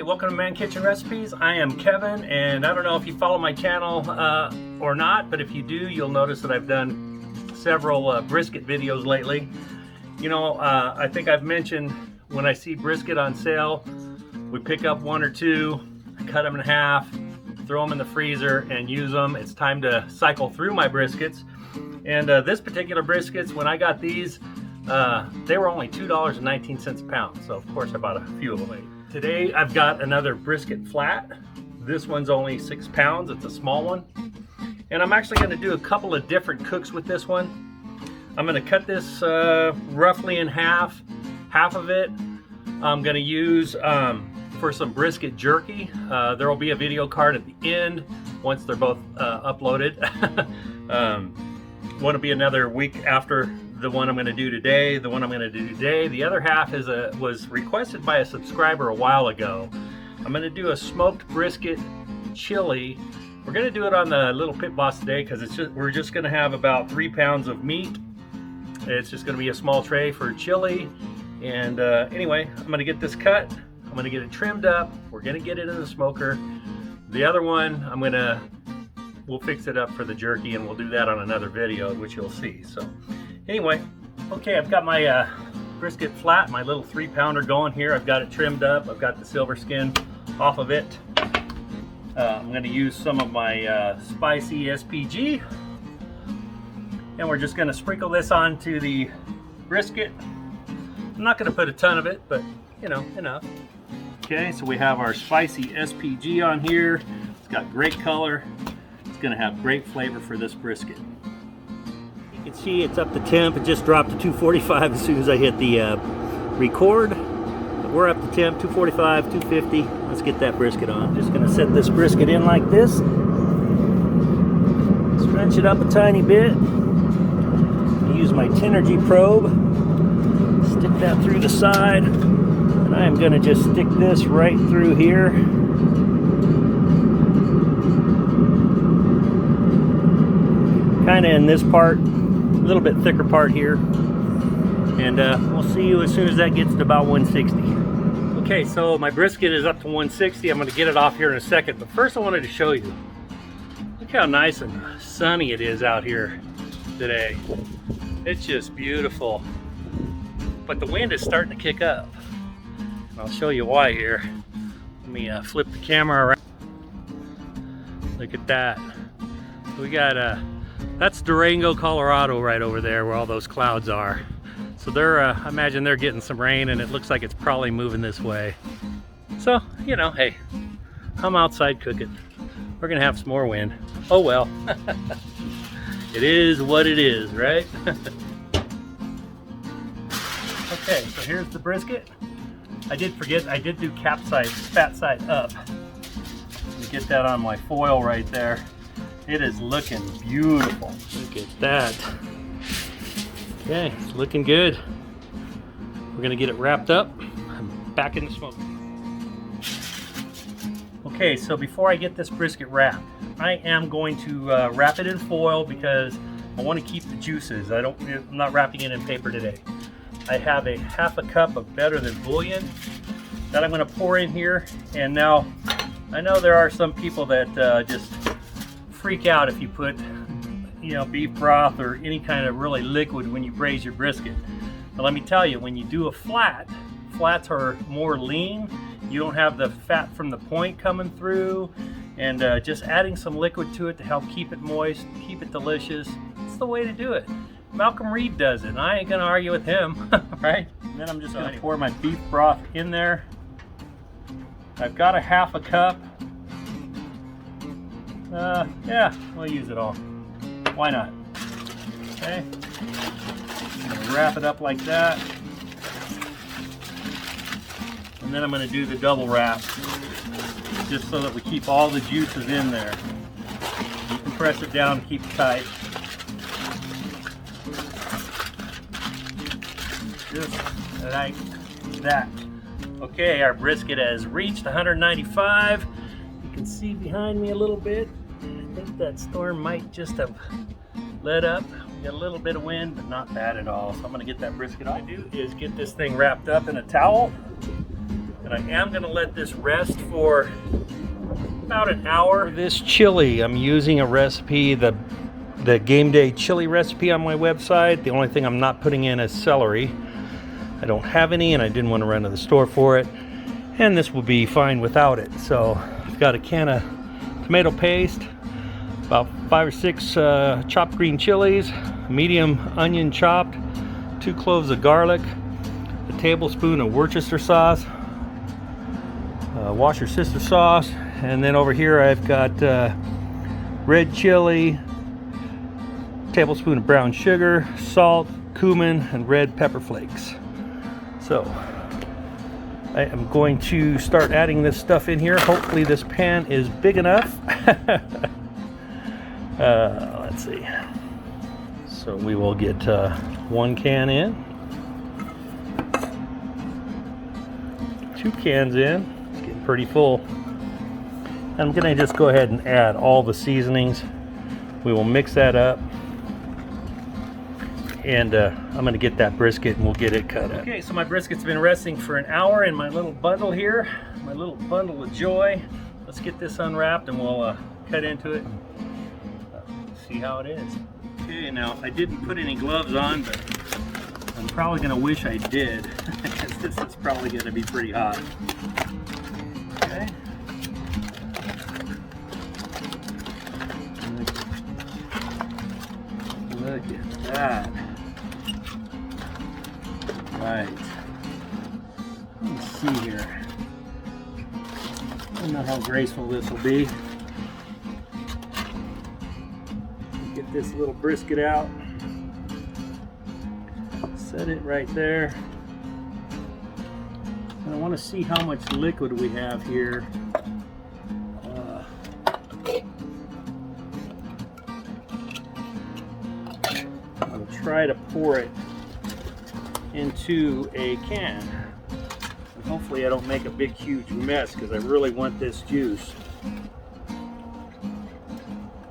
Hey, welcome to Man Kitchen Recipes. I am Kevin, and I don't know if you follow my channel or not, but if you do, you'll notice that I've done several brisket videos lately. You know, I think I've mentioned when I see brisket on sale, we pick up one or two, cut them in half, throw them in the freezer and use them. It's time to cycle through my briskets. And this particular briskets, when I got these, they were only $2.19 a pound. So of course I bought a few of them. Today I've got another brisket flat. This one's only 6 pounds. It's a small one. And I'm actually going to do a couple of different cooks with this one. I'm going to cut this roughly in half. Half of it I'm going to use for some brisket jerky. There will be a video card at the end once they're both uploaded. One will be another week after the one I'm going to do today. The one I'm going to do today. The other half was requested by a subscriber a while ago. I'm going to do a smoked brisket chili. We're going to do it on the Little Pit Boss today because we're just going to have about 3 pounds of meat. It's just going to be a small tray for chili. And anyway, I'm going to get this cut. I'm going to get it trimmed up. We're going to get it in the smoker. The other one, we'll fix it up for the jerky, and we'll do that on another video, which you'll see. So anyway, okay, I've got my brisket flat, my little 3-pounder going here. I've got it trimmed up. I've got the silver skin off of it. I'm going to use some of my spicy SPG, and we're just going to sprinkle this onto the brisket. I'm not going to put a ton of it, but you know, enough. Okay, so we have our spicy SPG on here. It's got great color. It's going to have great flavor for this brisket. You can see it's up to temp. It just dropped to 245 as soon as I hit the record. But we're up to temp, 245, 250. Let's get that brisket on. Just going to set this brisket in like this. Stretch it up a tiny bit. Use my Tenergy probe. Stick that through the side. And I am going to just stick this right through here. Kind of in this part, a little bit thicker part here, and we'll see you as soon as that gets to about 160. Okay, so my brisket is up to 160. I'm going to get it off here in a second, but first I wanted to show you. Look how nice and sunny it is out here today. It's just beautiful, but the wind is starting to kick up. And I'll show you why here. Let me flip the camera around. Look at that. We got that's Durango, Colorado right over there where all those clouds are. So I imagine they're getting some rain, and it looks like it's probably moving this way. So, you know, hey, I'm outside cooking. We're gonna have some more wind. Oh well. It is what it is, right? Okay, so here's the brisket. I did forget, I did do fat side up. Let me get that on my foil right there. It is looking beautiful. Look at that. Okay, it's looking good. We're gonna get it wrapped up. I'm back in the smoke. Okay, so before I get this brisket wrapped, I am going to wrap it in foil because I want to keep the juices. I'm not wrapping it in paper today. I have a half a cup of better than bouillon that I'm going to pour in here. And now, I know there are some people that just freak out if you put, you know, beef broth or any kind of really liquid when you braise your brisket. But let me tell you, when you do a flats are more lean. You don't have the fat from the point coming through, and just adding some liquid to it to help keep it moist, keep it delicious. It's the way to do it. Malcolm Reed does it, and I ain't gonna argue with him, right? And then I'm just gonna pour my beef broth in there. I've got a half a cup. Yeah, we'll use it all. Why not? Okay. I'm gonna wrap it up like that. And then I'm gonna do the double wrap, just so that we keep all the juices in there. You can press it down to keep it tight. Just like that. Okay, our brisket has reached 195. You can see behind me a little bit. I think that storm might just have let up. We got a little bit of wind, but not bad at all. So I'm gonna get that brisket. All I do is get this thing wrapped up in a towel, and And I am going to let this rest for about an hour. For this chili, I'm using a recipe, the game day chili recipe on my website. The only thing I'm not putting in is celery. I don't have any, and I didn't want to run to the store for it. And this will be fine without it. So I've got a can of tomato paste, about 5 or 6 chopped green chilies, medium onion chopped, 2 cloves of garlic, a tablespoon of Worcester sauce, Worcestershire sauce, and then over here I've got red chili, tablespoon of brown sugar, salt, cumin, and red pepper flakes. So I am going to start adding this stuff in here. Hopefully this pan is big enough. Let's see. So we will get 1 can in, 2 cans in. It's getting pretty full. I'm gonna just go ahead and add all the seasonings. We will mix that up, and I'm gonna get that brisket and we'll get it cut up. Okay, so my brisket's been resting for an hour in my little bundle here, my little bundle of joy. Let's get this unwrapped and we'll cut into it and see how it is. Okay, now I didn't put any gloves on, but I'm probably gonna wish I did because this is probably gonna be pretty hot. Okay. Look at that. Right. Let's see here. I don't know how graceful this will be. Get this little brisket out. Set it right there. And I want to see how much liquid we have here. I'll try to pour it into a can. And hopefully I don't make a big huge mess because I really want this juice.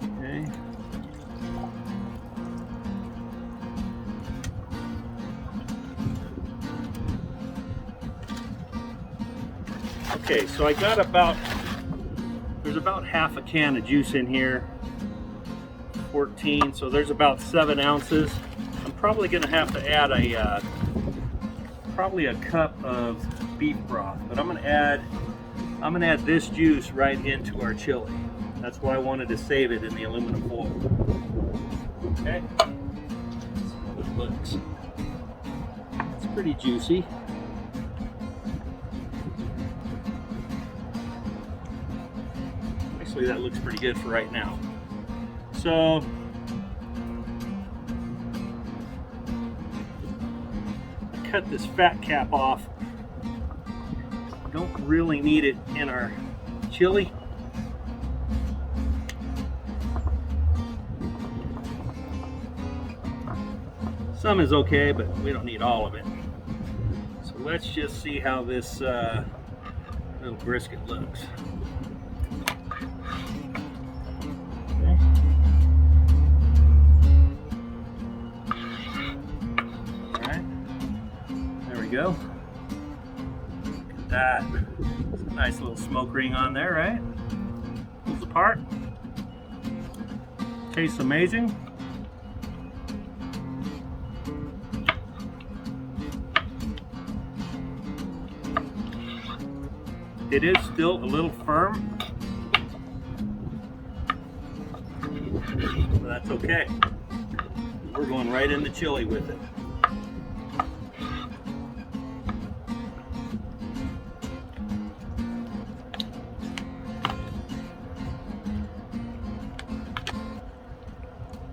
Okay. Okay, so I got there's about half a can of juice in here. 14, so there's about 7 ounces. I'm probably gonna have to add probably a cup of beef broth, but I'm gonna add this juice right into our chili. That's why I wanted to save it in the aluminum foil. Okay, let's see how it looks. It's pretty juicy. Actually, that looks pretty good for right now. So cut this fat cap off. Don't really need it in our chili. Some is okay, but we don't need all of it. So let's just see how this little brisket looks. Go. Look at that. It's a nice little smoke ring on there, right? Pulls apart. Tastes amazing. It is still a little firm, but that's okay. We're going right in the chili with it.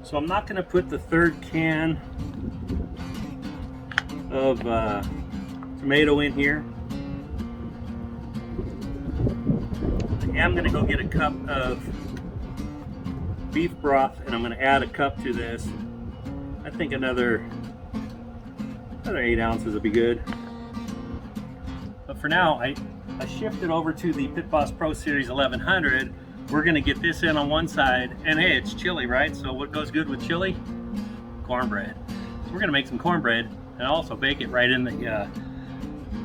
So I'm not going to put the 3rd can of tomato in here. I am going to go get a cup of beef broth, and I'm going to add a cup to this. I think another 8 ounces will be good. But for now, I shifted over to the Pit Boss Pro Series 1100. We're gonna get this in on one side, and hey, it's chili, right? So what goes good with chili? Cornbread. So we're gonna make some cornbread and also bake it right in the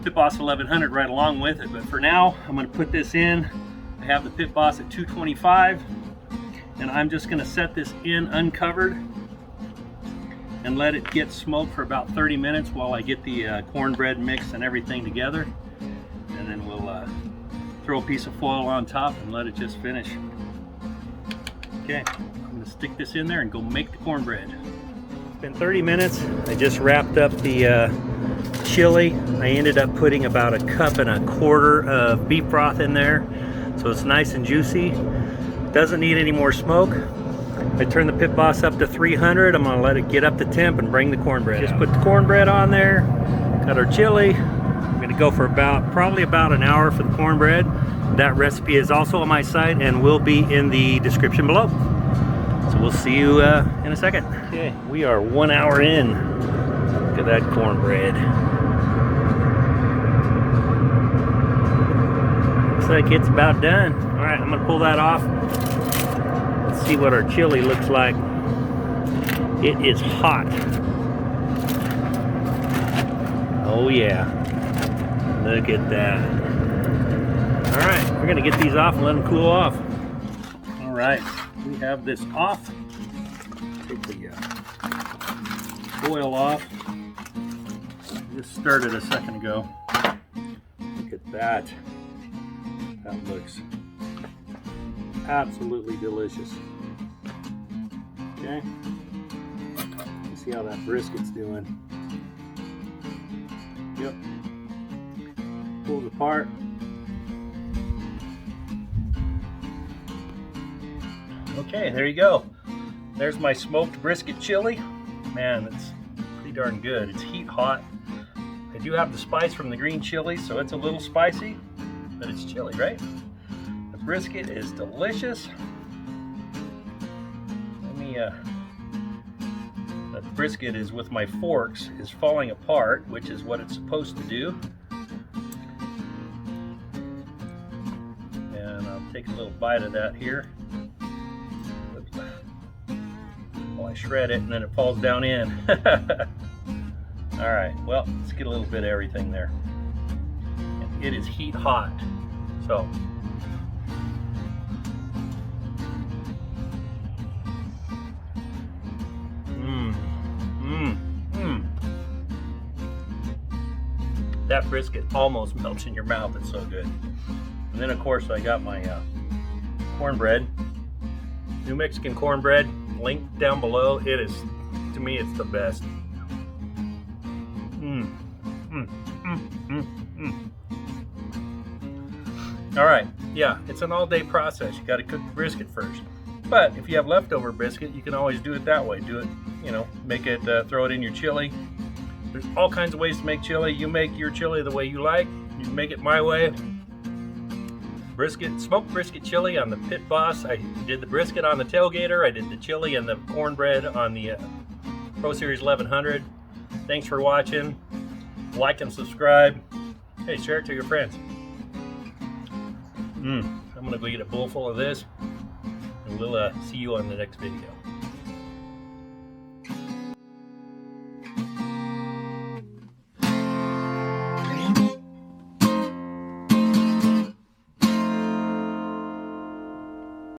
Pit Boss 1100 right along with it. But for now, I'm going to put this in. I have the Pit Boss at 225, and I'm just going to set this in uncovered and let it get smoked for about 30 minutes while I get the cornbread mix and everything together. And then we'll throw a piece of foil on top and let it just finish. Okay, I'm gonna stick this in there and go make the cornbread. It's been 30 minutes. I just wrapped up the chili. I ended up putting about 1.25 cups of beef broth in there, so it's nice and juicy. Doesn't need any more smoke. I turned the Pit Boss up to 300. I'm gonna let it get up to temp and bring the cornbread out. Just put the cornbread on there, got our chili. I'm gonna go for probably about an hour for the cornbread. That recipe is also on my site and will be in the description below. So we'll see you in a second. Okay, we are 1 hour in. Look at that cornbread. Looks like it's about done. All right, I'm gonna pull that off. Let's see what our chili looks like. It is hot. Oh yeah, look at that. All right, we're gonna get these off and let them cool off. All right, we have this off. Take the foil off. Just stirred it a second ago. Look at that. That looks absolutely delicious. Okay, let's see how that brisket's doing. Yep, pulls apart. Okay, there you go. There's my smoked brisket chili. Man, it's pretty darn good. It's heat hot. I do have the spice from the green chili, so it's a little spicy, but it's chili, right? The brisket is delicious. Let me, the brisket is with my forks is falling apart, which is what it's supposed to do. And I'll take a little bite of that here. I shred it and then it falls down in. All right, well, let's get a little bit of everything there. And it is heat hot, so. That brisket almost melts in your mouth, it's so good. And then of course I got my cornbread, New Mexican Cornbread. Link down below. It is, to me, it's the best. All right, yeah, it's an all-day process. You got to cook the brisket first. But if you have leftover brisket, you can always do it that way. Do it, you know, make it, throw it in your chili. There's all kinds of ways to make chili. You make your chili the way you like. You can make it my way. Brisket, smoked brisket chili on the Pit Boss. I did the brisket on the Tailgater. I did the chili and the cornbread on the Pro Series 1100. Thanks for watching. Like and subscribe. Hey, share it to your friends. I'm gonna go get a bowl full of this, and we'll see you on the next video.